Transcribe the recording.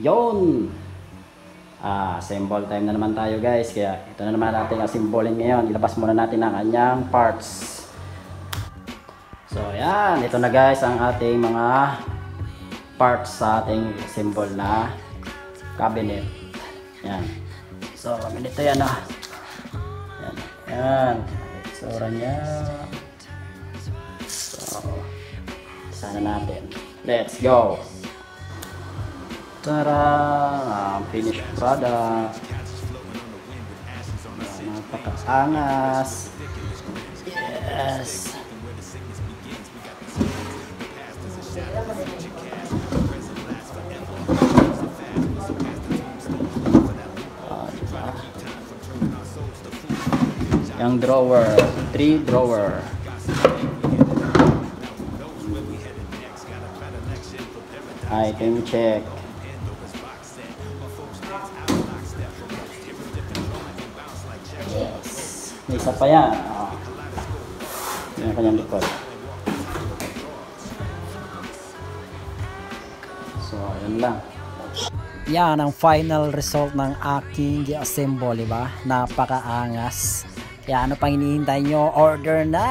Yon. Symbol time na naman tayo guys. Kaya ito na naman natin ang symbolin ngayon. Ilabas muna natin ang kanyang parts. So yan, ito na guys ang ating mga parts sa ating symbol na cabinet. Yan. So ganito yan Yan. Yan. Itsura niya. So sana natin. Let's go. Tara, finished product. Napakaangas. Yes. Yung drawer, 3 drawer. Item check. Yes. May isa pa yan. Yung kanyang likod. So, yun lang. Yan ang final result ng aking i-assemble, diba? Napakaangas. Kaya ano pang hinihintay nyo? Order na!